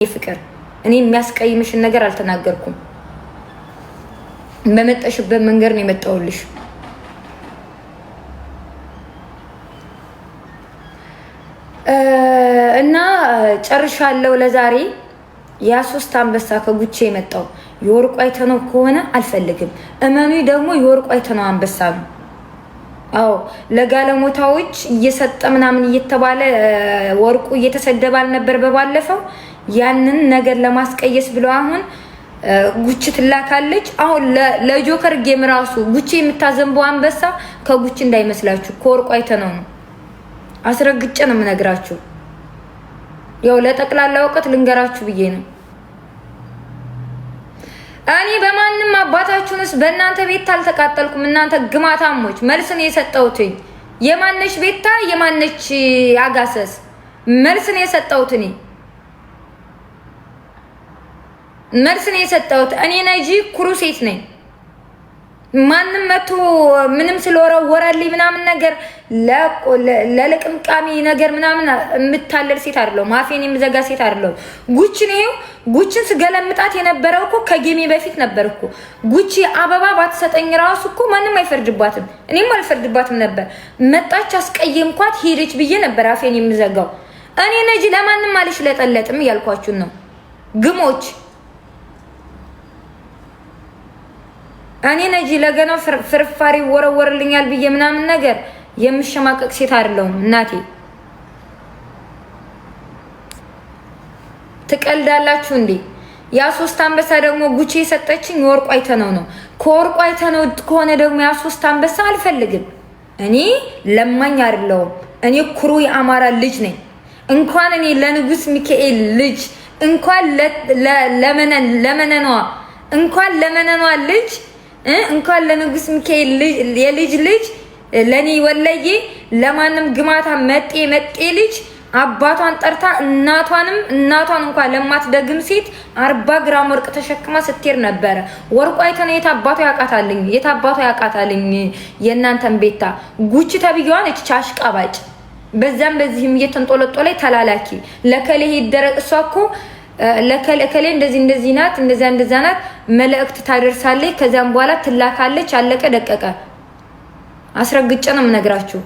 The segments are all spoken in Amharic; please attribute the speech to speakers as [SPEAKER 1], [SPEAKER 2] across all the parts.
[SPEAKER 1] ፍቅር እኔ የሚያስቀይምሽን ነገር አልተናገርኩም። በመጣሽበት መንገድ ነው የመጣውልሽ። እና ጨርሻለሁ ለዛሬ። ያ3 አንበሳ ከጉቼ የመጣው የወርቁ አይተነው ከሆነ አልፈልግም። እመኑ ደግሞ የወርቁ አይተነው አንበሳ ነው። አዎ ለጋለሞታዎች እየሰጠ ምናምን እየተባለ ወርቁ እየተሰደበ አልነበር በባለፈው? ያንን ነገር ለማስቀየስ ብሎ አሁን ጉቺ ትላካለች። አሁን ለጆከር ጌም ራሱ ጉቺ የምታዘንበው አንበሳ ከጉቺ እንዳይመስላችሁ ከወርቁ አይተነው ነው። አስረግጬ ነው የምነግራችሁ። ያው ለጠቅላላ እውቀት ልንገራችሁ ብዬ ነው። እኔ በማንም አባታችሁንስ በእናንተ ቤት አልተቃጠልኩም። እናንተ ግማታሞች መልስን የሰጠውትኝ የማነች ቤታ የማነች አጋሰስ መልስን የሰጠውት እኔ መልስን የሰጠውት እኔ ነጂ ኩሩ ሴት ነኝ። ማንም መቶ ምንም ስለወረወረልኝ ምናምን ነገር ለለቅምቃሚ ነገር ምናምን የምታለል ሴት አይደለሁም። አፌን የምዘጋ ሴት አይደለሁም። ጉቺን ይሄው ጉቺን ስገለምጣት የነበረው እኮ ከጌሜ በፊት ነበር እኮ። ጉቺ አበባ ባትሰጠኝ ራሱ እኮ ማንም አይፈርድባትም፣ እኔም አልፈርድባትም ነበር። መጣች አስቀየምኳት ሄደች ብዬ ነበር አፌን የምዘጋው። እኔ ነጂ ለማንም አልሽለጠለጥም እያልኳችሁ ነው ግሞች። እኔ ነጂ ለገና ፍርፋሪ ወረወርልኛል ብዬ ምናምን ነገር የምሸማቀቅ ሴት አይደለሁም እናቴ። ትቀልዳላችሁ እንዴ? ያ3 አንበሳ ደግሞ ጉቺ የሰጠችኝ የወርቁ አይተነው ነው። ከወርቁ አይተነው ከሆነ ደግሞ ያ3 አንበሳ አልፈልግም። እኔ ለማኝ አይደለሁም። እኔ ኩሩ የአማራ ልጅ ነኝ። እንኳን እኔ ለንጉስ ሚካኤል ልጅ እንኳን ለመነኗ እንኳን ለመነኗ ልጅ እንኳን ለንጉስ ሚካኤል የልጅ ልጅ ለኔ ወለዬ ለማንም ግማታ መጤ ልጅ አባቷን ጠርታ እናቷን እንኳን ለማትደግም ሴት 40 ግራም ወርቅ ተሸክማ ስትሄድ ነበረ። ወርቁ አይተነው የት አባቷ ያቃታልኝ የእናንተን ቤታ ጉቺ ተብየዋን እቺ አሽቃባጭ በዛም በዚህም እየተንጦለጦለ ተላላኪ ለከለ ይደረቅ እሷ እኮ ለከለ እንደዚህ ናት እንደዛ ናት መልእክት ታደርሳለች። ከዛም በኋላ ትላካለች። አለቀ ደቀቀ። አስረግጬ ነው የምነግራችሁ።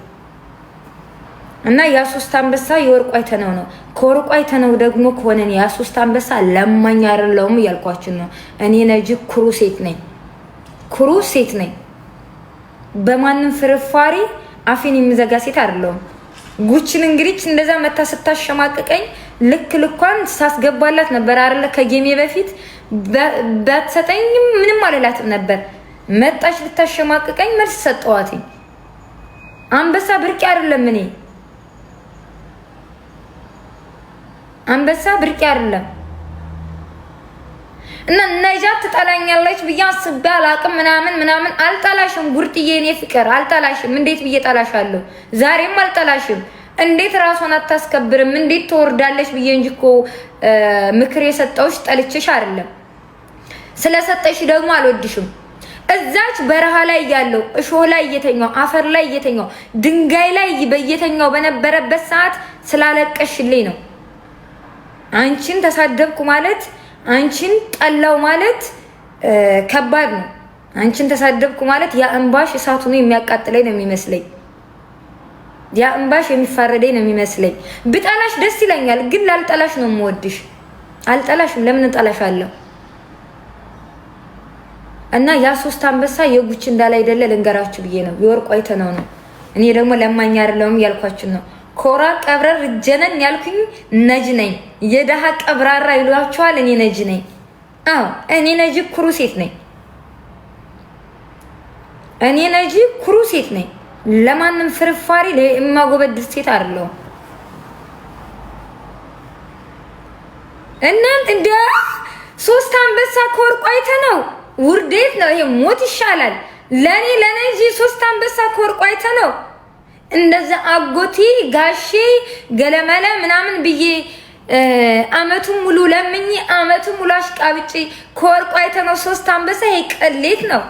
[SPEAKER 1] እና ያ3 አንበሳ የወርቁ አይተነው ነው። ከወርቁ አይተነው ደግሞ ከሆነ ያ3 አንበሳ ለማኝ አይደለሁም እያልኳችሁ ነው። እኔ ነጂ ኩሩ ሴት ነኝ። በማንም ፍርፋሪ አፌን የምዘጋ ሴት አይደለሁም። ጉቺን እንግዲህ እንደዛ መታ ስታሸማቀቀኝ ልኳን ሳስገባላት ነበር አይደለ? ከጌሜ በፊት ባትሰጠኝም ምንም አልላትም ነበር። መጣች ልታሸማቀቀኝ መልስ ሰጠዋት። አንበሳ ብርቅ አይደለም። እኔ አንበሳ ብርቅ አይደለም። እና ነጃት ትጠላኛለች ብዬ አስቤ አላቅም። ምናምን አልጠላሽም። ጉርጥዬ እኔ ፍቅር አልጠላሽም። እንዴት ብዬ ጠላሻለሁ? ዛሬም አልጠላሽም። እንዴት ራሷን አታስከብርም? እንዴት ትወርዳለች ብዬ እንጂ እኮ ምክር የሰጠውሽ ጠልችሽ አይደለም። ስለሰጠሽ ደግሞ አልወድሽም። እዛች በረሃ ላይ ያለው እሾህ ላይ እየተኛው አፈር ላይ እየተኛው ድንጋይ ላይ በየተኛው በነበረበት ሰዓት ስላለቀሽልኝ ነው። አንቺን ተሳደብኩ ማለት አንቺን ጠላው ማለት ከባድ ነው። አንቺን ተሳደብኩ ማለት ያ እንባሽ እሳቱ ነው የሚያቃጥለኝ ነው የሚመስለኝ። ያ እንባሽ የሚፋረደኝ ነው የሚመስለኝ። ብጠላሽ ደስ ይለኛል፣ ግን ላልጠላሽ ነው የምወድሽ። አልጠላሽም። ለምን እጠላሻለሁ? እና ያ3 አንበሳ የጉቺ እንዳለ አይደለ ልንገራችሁ ብዬ ነው። የወርቁ አይተነው ነው። እኔ ደግሞ ለማኝ አይደለሁም ያልኳችሁ ነው። ኮራ ቀብረር ጀነን ያልኩኝ ነጅ ነኝ። የደሃ ቀብራራ ይሏችኋል። እኔ ነጅ ነኝ። አዎ እኔ ነጅ ኩሩ ሴት ነኝ። እኔ ነጅ ኩሩ ሴት ነኝ። ለማንም ፍርፋሪ ለማጎበድ ሴት አይደለሁም። እናንተ እንደ 3 አንበሳ ከወርቁ አይተነው ውርዴት ነው። ይሄ ሞት ይሻላል ለነጂ 3 አንበሳ ከወርቁ አይተነው እንደዛ አጎቴ ጋሼ ገለመለ ምናምን ብዬ አመቱን ሙሉ ለምኝ አመቱን ሙሉ አሽቃብጪ ከወርቁ አይተነው 3 አንበሳ ይሄ ቅሌት ነው።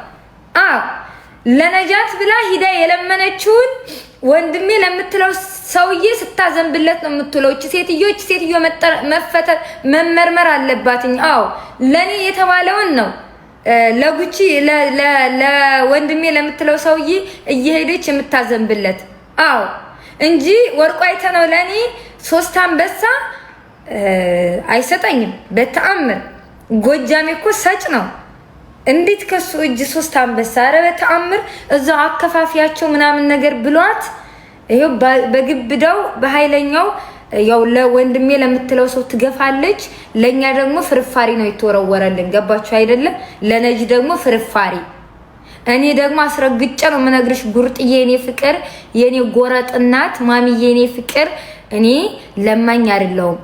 [SPEAKER 1] ለነጃት ብላ ሂዳ የለመነችውን ወንድሜ ለምትለው ሰውዬ ስታዘንብለት ነው የምትለው። እቺ ሴትዮ መፈተር መመርመር አለባትኝ። አዎ ለኔ የተባለውን ነው ለጉቺ ለወንድሜ ለምትለው ሰውዬ እየሄደች የምታዘንብለት። አዎ እንጂ ወርቁ አይተነው ለኔ 3 አንበሳ አይሰጠኝም በተአምር። ጎጃሜ እኮ ሰጭ ነው። እንዴት ከሱ እጅ 3 አንበሳ? ኧረ በተአምር እዛው አከፋፊያቸው ምናምን ነገር ብሏት ይሄው በግብዳው በኃይለኛው ያው ለወንድሜ ለምትለው ሰው ትገፋለች። ለኛ ደግሞ ፍርፋሪ ነው የተወረወረልን። ገባችሁ አይደለ? ለነጂ ደግሞ ፍርፋሪ። እኔ ደግሞ አስረግጬ ነው የምነግርሽ ጉርጥዬ፣ የኔ ፍቅር፣ የኔ ጎረጥ እናት ማሚዬ፣ የኔ ፍቅር፣ እኔ ለማኝ አይደለሁም።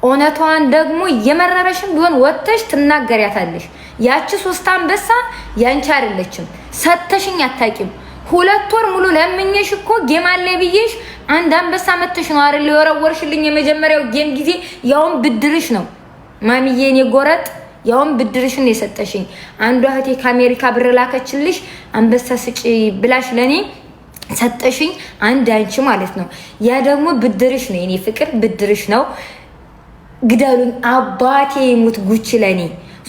[SPEAKER 1] እውነቷን ደግሞ የመረረሽም ቢሆን ወጥተሽ ትናገሪያታለሽ። ያቺ 3 አንበሳ ያንቺ አይደለችም። ሰተሽኝ አታቂም። 2 ወር ሙሉ ለምኜሽ እኮ ጌም አለ ብዬሽ 1 አንበሳ መተሽ ነው አይደል የወረወርሽልኝ የመጀመሪያው ጌም ጊዜ። ያውም ብድርሽ ነው ማሚዬ፣ እኔ ጎረጥ፣ ያውም ብድርሽን የሰጠሽኝ። አንዷ እህቴ ከአሜሪካ ብር ላከችልሽ አንበሳ ስጪ ብላሽ ለኔ ሰጠሽኝ። አንድ አንቺ ማለት ነው። ያ ደግሞ ብድርሽ ነው የኔ ፍቅር፣ ብድርሽ ነው። ግደሉኝ አባቴ ሙት ጉቺ ለኔ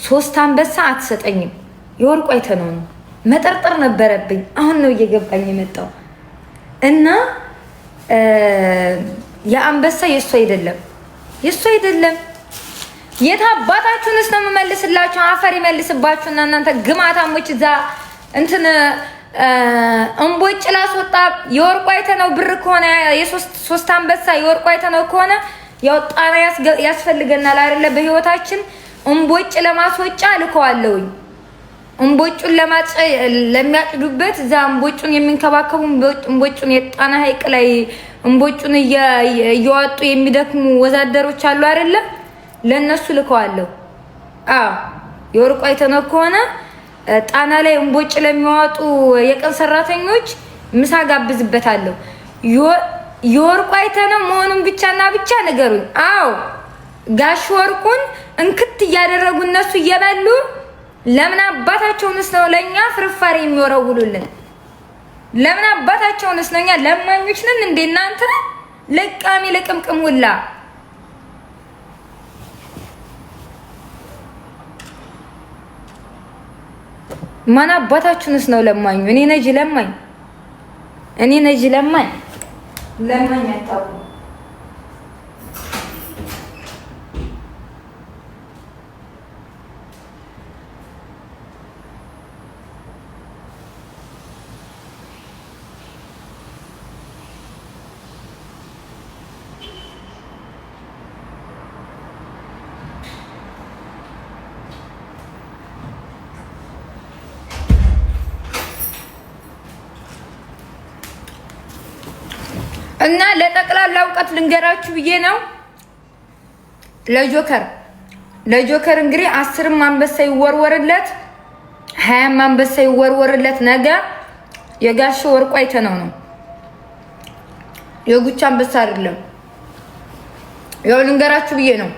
[SPEAKER 1] 3 አንበሳ አትሰጠኝም። የወርቁ አይተነው ነው መጠርጠር ነበረብኝ። አሁን ነው እየገባኝ የመጣው። እና የአንበሳ የሱ አይደለም፣ የሱ አይደለም። የት አባታችሁንስ ነው የምመልስላችሁ? አፈር ይመልስባችሁና እናንተ ግማታሞች። እዛ እንትን እንቦጭ ላስወጣ የወርቁ አይተነው ብር ከሆነ የ3 አንበሳ የወርቁ አይተነው ከሆነ ያው ጣና ያስፈልገናል አይደለ? በህይወታችን እንቦጭ ለማስወጫ ልከዋለሁኝ። እንቦጩን ለሚያጭዱበት እዛ እንቦጩን የሚንከባከቡ እንቦጩን የጣና ሐይቅ ላይ እንቦጩን እየዋጡ የሚደክሙ ወዛደሮች አሉ አይደለ? ለነሱ ልከዋለሁ። የወርቁ አይተነው ከሆነ ጣና ላይ እንቦጭ ለሚዋጡ የቀን ሰራተኞች ምሳ ጋብዝበታለሁ። የወርቁ አይተነው መሆኑን ብቻና ብቻ ነገሩኝ። አዎ ጋሽ ወርቁን እንክት እያደረጉ እነሱ እየበሉ ለምን አባታቸውንስ ነው ለኛ ፍርፋሪ የሚወረውሉልን? ለምን አባታቸውንስ ነው? እኛ ለማኞች ነን እንዴ እናንተ? ለቃሚ ለቅምቅም ሁላ ማን አባታችሁንስ ነው ለማኙ? እኔ ነጂ ለማኝ፣ እኔ ነጂ ለማኝ አታውቁ። እና ለጠቅላላ እውቀት ልንገራችሁ ብዬ ነው። ለጆከር እንግዲህ 10 አንበሳ ይወርወርለት፣ 20 አንበሳ ይወርወርለት። ነገ የጋሽ ወርቁ አይተነው ነው የጉቻ አንበሳ አይደለም። ያው ልንገራችሁ ብዬ ነው።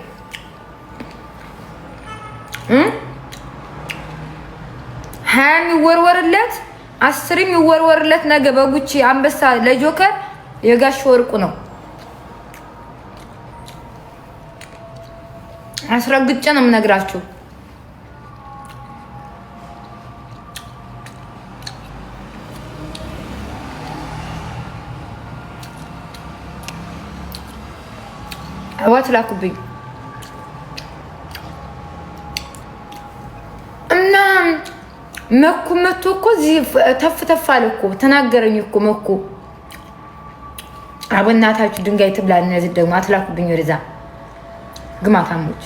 [SPEAKER 1] 20 ይወርወርለት፣ 10 ይወርወርለት። ነገ በጉቺ አንበሳ ለጆከር የጋሽ ወርቁ ነው። አስረግጬ ነው የምነግራችሁ። አዋት ላኩብኝ እና መኩ መቶ እኮ ተፍ አለ እኮ ተናገረኝ እኮ መኩ። አበናታችሁ ድንጋይ ትብላ። እነዚህ ደግሞ አትላኩብኝ ወደዛ ግማታሞች።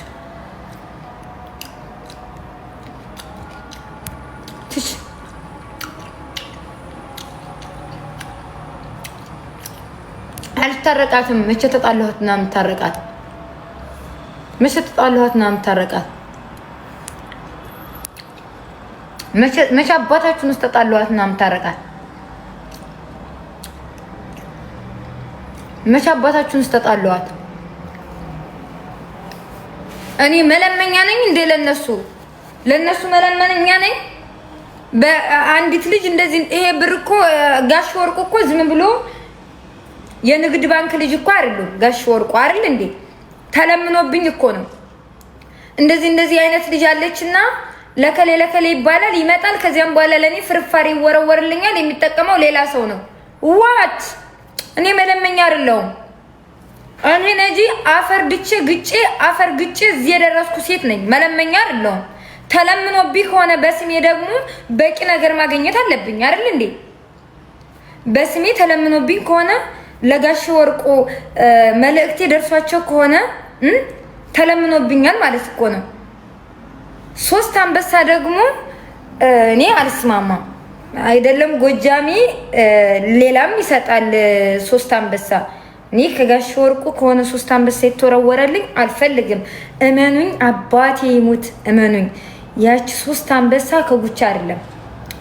[SPEAKER 1] ትሽ አልታረቃትም። መቼ ተጣላሁትና የምታረቃት? መቼ ተጣላሁትና የምታረቃት? መቼ አባታችሁን ውስጥ ተጣላሁትና የምታረቃት? መቼ አባታችሁን ተጣሏት? እኔ መለመኛ ነኝ እንዴ? ለነሱ መለመኛ ነኝ? በአንዲት ልጅ እንደዚህ ይሄ ብር እኮ ጋሽ ወርቁ እኮ ዝም ብሎ የንግድ ባንክ ልጅ እኮ አይደለም ጋሽ ወርቁ አይደል እንዴ? ተለምኖብኝ እኮ ነው። እንደዚህ አይነት ልጅ አለችና ለከሌ ይባላል ይመጣል። ከዚያም በኋላ ለኔ ፍርፋሪ ይወረወርልኛል። የሚጠቀመው ሌላ ሰው ነው። ዋት እኔ መለመኛ አይደለሁም። እኔ ነጂ አፈር ግጬ እዚህ የደረስኩ ሴት ነኝ። መለመኛ አይደለሁም። ተለምኖብኝ ከሆነ በስሜ ደግሞ በቂ ነገር ማግኘት አለብኝ አይደል እንዴ? በስሜ ተለምኖብኝ ከሆነ ለጋሽ ወርቁ መልእክቴ ደርሷቸው ከሆነ ተለምኖብኛል ማለት እኮ ነው። 3 አንበሳ ደግሞ እኔ አልስማማም። አይደለም ጎጃሚ ሌላም ይሰጣል 3 አንበሳ። እኔ ከጋሽ ወርቁ ከሆነ 3 አንበሳ የተወረወረልኝ አልፈልግም። እመኑኝ፣ አባቴ ይሙት እመኑኝ። ያቺ 3 አንበሳ ከጉቻ አይደለም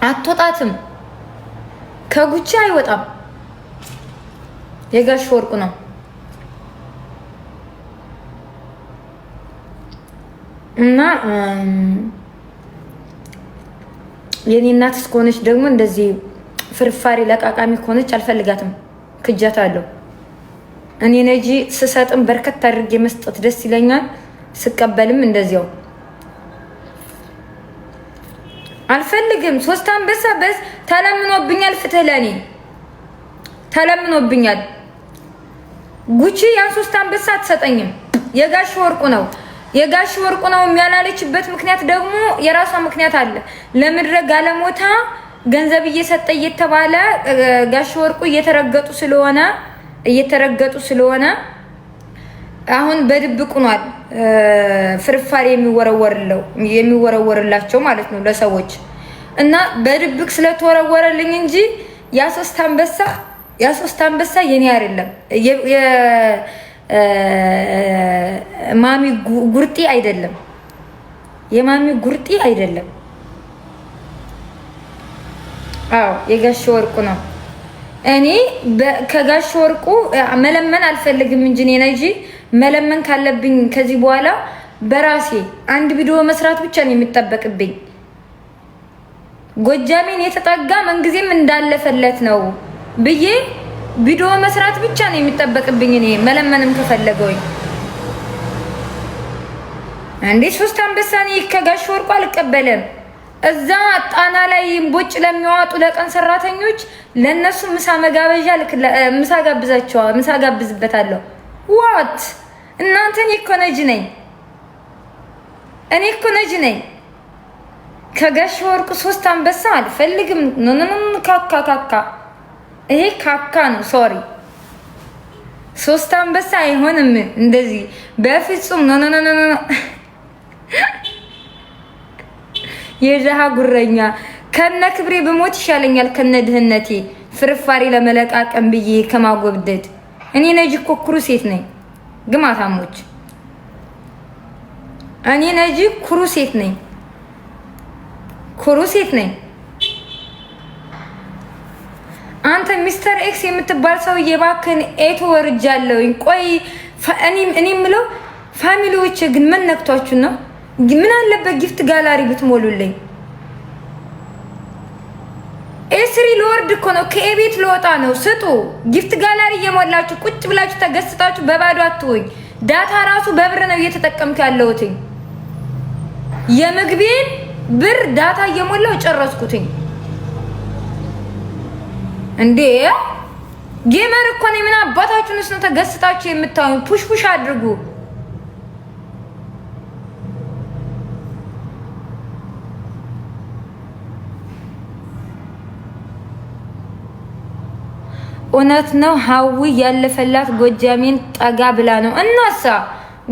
[SPEAKER 1] አትወጣትም፣ ከጉቻ አይወጣም። የጋሽ ወርቁ ነው። እና የኔ እናት እስከሆነች ደግሞ እንደዚህ ፍርፋሪ ለቃቃሚ ከሆነች አልፈልጋትም። ክጃታለሁ። እኔ ነጂ ስሰጥም በርከት አድርጌ መስጠት ደስ ይለኛል። ስቀበልም እንደዚያው አልፈልግም። 3 አንበሳ በስ ተለምኖብኛል። ፍትህ ለኔ ተለምኖብኛል። ጉቺ ያን 3 አንበሳ አትሰጠኝም። የጋሽ ወርቁ ነው። የጋሽ ወርቁ ነው የሚያላለችበት ምክንያት ደግሞ የራሷ ምክንያት አለ። ለምድረ ጋለሞታ ገንዘብ እየሰጠ እየተባለ ጋሽ ወርቁ እየተረገጡ ስለሆነ አሁን በድብቅ ሆኗል። ፍርፋሪ የሚወረወርላቸው ማለት ነው ለሰዎች እና በድብቅ ስለተወረወረልኝ እንጂ ያ 3 አንበሳ የኔ አይደለም። ማሚ ጉርጤ አይደለም። የማሚ ጉርጤ አይደለም። አዎ የጋሽ ወርቁ ነው። እኔ ከጋሽ ወርቁ መለመን አልፈልግም እንጂ እኔ ነጂ መለመን ካለብኝ ከዚህ በኋላ በራሴ አንድ ቪዲዮ መስራት ብቻ ነው የሚጠበቅብኝ። ጎጃሜን የተጠጋ መንግዜም እንዳለፈለት ነው ብዬ ቪዲዮ መስራት ብቻ ነው የሚጠበቅብኝ። እኔ መለመንም ከፈለገው እንዴ 3 አንበሳ እኔ ከጋሽ ወርቁ አልቀበለም። እዛ ጣና ላይ እምቦጭ ለሚያወጡ ለቀን ሰራተኞች ለነሱ ምሳ መጋበዣ ምሳ ጋብዝበታለሁ። ዋት እናንተ እኔ እኮ ነጅ ነኝ። ከጋሽ ወርቁ 3 አንበሳ አልፈልግም። ካካ ይሄ ካካ ነው። ሶሪ 3 አንበሳ አይሆንም እንደዚህ በፍጹም ኖ የደሃ ጉረኛ ከነ ክብሬ በሞት ይሻለኛል ከነ ድህነቴ ፍርፋሪ ለመለቃቀም ብዬ ከማጎብደድ። እኔ ነጂ እኮ ኩሩ ሴት ነኝ። ግማታሞች እኔ ነጂ ኩሩ ሴት ነኝ። አንተ ሚስተር ኤክስ የምትባል ሰውዬ እባክህን ኤቶ ወርጃለሁኝ። ቆይ እኔ የምለው ፋሚሊዎች ግን ምን ነክቷችሁ ነው? ምን አለበት ጊፍት ጋላሪ ብትሞሉልኝ? ኤስሪ ለወርድ እኮ ነው። ከቤት ለወጣ ነው። ስጡ። ጊፍት ጋላሪ እየሞላችሁ ቁጭ ብላችሁ ተገስጣችሁ በባዶ አትወኝ። ዳታ ራሱ በብር ነው እየተጠቀምኩ ያለሁት። የምግቤን ብር ዳታ እየሞላው ጨረስኩትኝ። እንዴ ጌመር እኮ ነው። ምን አባታችሁንስ ነው ተገስጣችሁ የምታዩ? ፑሽ አድርጉ። እውነት ነው። ሀዊ ያለፈላት ጎጃሜን ጠጋ ብላ ነው። እናሳ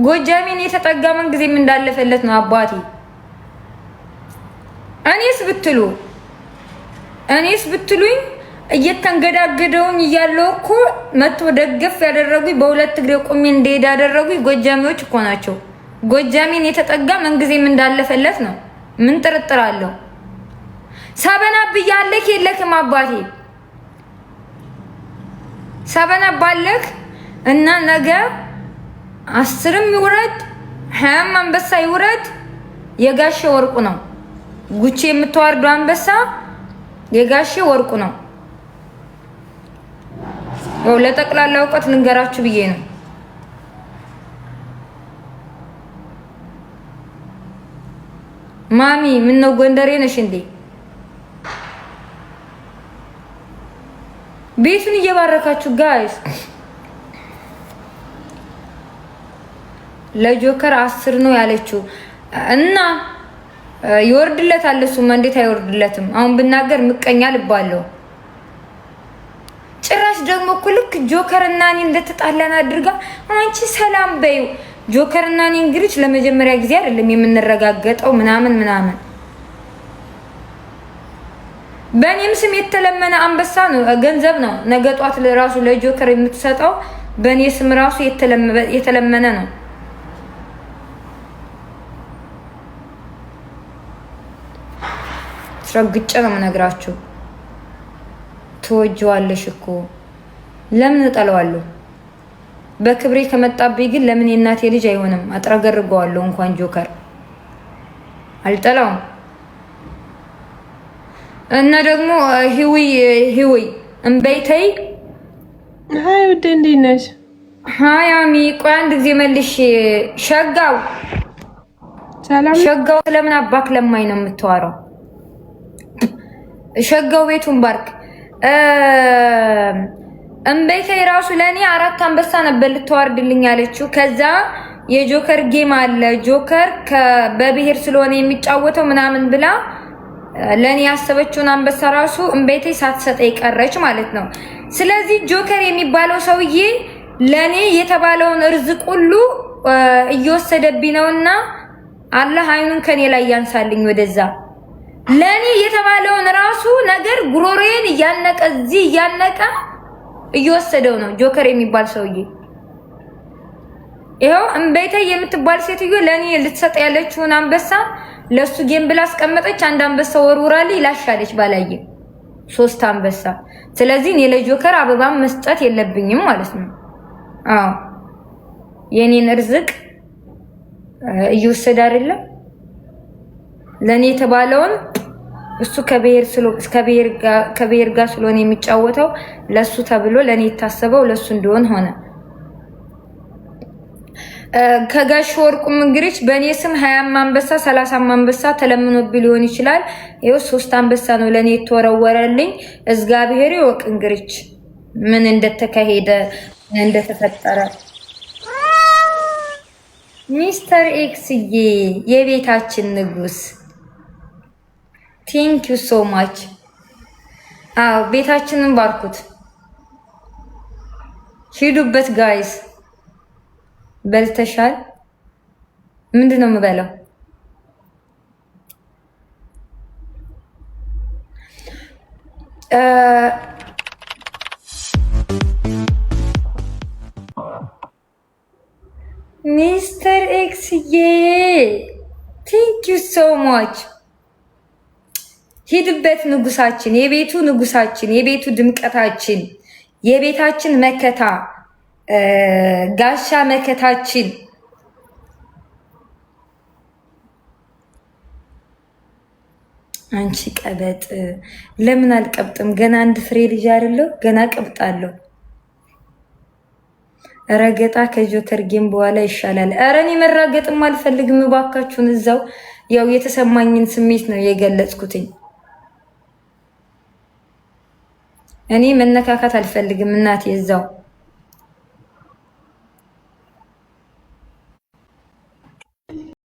[SPEAKER 1] ጎጃሜን የተጠጋ ምን ጊዜም እንዳለፈለት ነው አባቴ። እኔስ ብትሉኝ እየተንገዳገደውኝ እያለው እኮ መቶ ደገፍ ያደረጉኝ በሁለት እግሬ ቆሜ እንደሄድ ያደረጉኝ ጎጃሜዎች እኮ ናቸው። ጎጃሜን የተጠጋ ምን ጊዜም እንዳለፈለት ነው። ምን ጥርጥር አለው? ሰበና ብያለክ የለክም አባቴ ሰበና ባለክ እና ነገ 10ም ይውረድ 20ም አንበሳ ይውረድ የጋሽ ወርቁ ነው። ጉቺ የምትዋርደው አንበሳ የጋሼ ወርቁ ነው። ያው ለጠቅላላ እውቀት ልንገራችሁ ብዬ ነው። ማሚ ምን ነው ጎንደሬ ነሽ እንዴ? ቤቱን እየባረካችሁ ጋይስ። ለጆከር 10 ነው ያለችው እና ይወርድለታል። እሱማ እንዴት አይወርድለትም? አሁን ብናገር ምቀኛ ልባለሁ። ጭራሽ ደግሞ እኮ ልክ ጆከር እና እኔ እንደተጣላን አድርጋ አንቺ ሰላም በይው። ጆከር እና እኔ እንግዲህ ለመጀመሪያ ጊዜ አይደለም የምንረጋገጠው ምናምን ምናምን። በእኔም ስም የተለመነ አንበሳ ነው ገንዘብ ነው። ነገ ጧት ለራሱ ለጆከር የምትሰጠው በእኔ ስም ራሱ የተለመነ ነው። ስረግጬ ነው የምነግራችሁ። ትወጂዋለሽ እኮ ለምን እጠለዋለሁ? በክብሬ ከመጣብኝ ግን ለምን የእናቴ ልጅ አይሆንም? አጥረገርገዋለሁ። እንኳን ጆከር አልጠላውም። እና ደግሞ ሂዊ እምበይተይ
[SPEAKER 2] ሃይ ውዴ እንዴት ነሽ?
[SPEAKER 1] ሃይ አሚ ቆይ አንድ ጊዜ መልሽ። ሸጋው
[SPEAKER 2] ሰላም
[SPEAKER 1] ሸጋው ለምን አባክ ለማኝ ነው የምትዋረው? ሸጋው ቤቱን ባርክ። እምበይተይ ራሱ ለኔ 4 አንበሳ ነበር ልትዋርድልኝ ያለችው። ከዛ የጆከር ጌም አለ ጆከር በብሔር ስለሆነ የሚጫወተው ምናምን ብላ ለኔ ያሰበችውን አንበሳ ራሱ እምበይተይ ሳትሰጠኝ ቀረች ማለት ነው። ስለዚህ ጆከር የሚባለው ሰውዬ ለኔ የተባለውን ርዝቅ ሁሉ እየወሰደብኝ ነውና አላህ አይኑን ከኔ ላይ ያንሳልኝ ወደዛ። ለኔ የተባለውን ራሱ ነገር ጉሮሮዬን እያነቀ እዚህ እያነቀ እየወሰደው ነው ጆከር የሚባል ሰውዬ። ይሄው እምበይተይ የምትባል ሴትዮ ለኔ ልትሰጥ ያለችውን አንበሳ ለሱ ጌም ብላ አስቀመጠች። አንድ አንበሳ ወርውራልኝ ላሻለች ባላየ 3 አንበሳ። ስለዚህ እኔ ለጆከር አበባም መስጠት የለብኝም ማለት ነው። አዎ የኔን ርዝቅ እየወሰደ አይደለም ለኔ የተባለውን እሱ ከብሔር ጋር ስለሆነ የሚጫወተው ለሱ ተብሎ ለኔ የታሰበው ለሱ እንደሆነ ሆነ። ከጋሽ ወርቁም እንግዲህ በኔ ስም 20 አንበሳ 30 አንበሳ ተለምኖብኝ ሊሆን ይችላል። ይኸው 3 አንበሳ ነው ለኔ የተወረወረልኝ። እግዚአብሔር ይወቅ እንግዲህ ምን እንደተካሄደ እንደተፈጠረ። ሚስተር ኤክስዬ የቤታችን ንጉስ ቴንክ ዩ ሶ ማች። አዎ ቤታችንን ባርኩት፣ ሂዱበት ጋይስ። በልተሻል? ምንድን ነው የምበላው? ሚስተር ኤክስዬ ቴንክ ዩ ሶ ማች። ሂድበት ንጉሳችን፣ የቤቱ ንጉሳችን፣ የቤቱ ድምቀታችን፣ የቤታችን መከታ ጋሻ መከታችን። አንቺ ቀበጥ ለምን አልቀብጥም? ገና አንድ ፍሬ ልጅ አይደለሁ? ገና ቀብጣለሁ። ረገጣ ከጆከር ጌም በኋላ ይሻላል። ኧረ እኔ መራገጥም አልፈልግም። እባካችሁን እዛው ያው የተሰማኝን ስሜት ነው የገለጽኩትኝ። እኔ መነካካት አልፈልግም እናቴ እዛው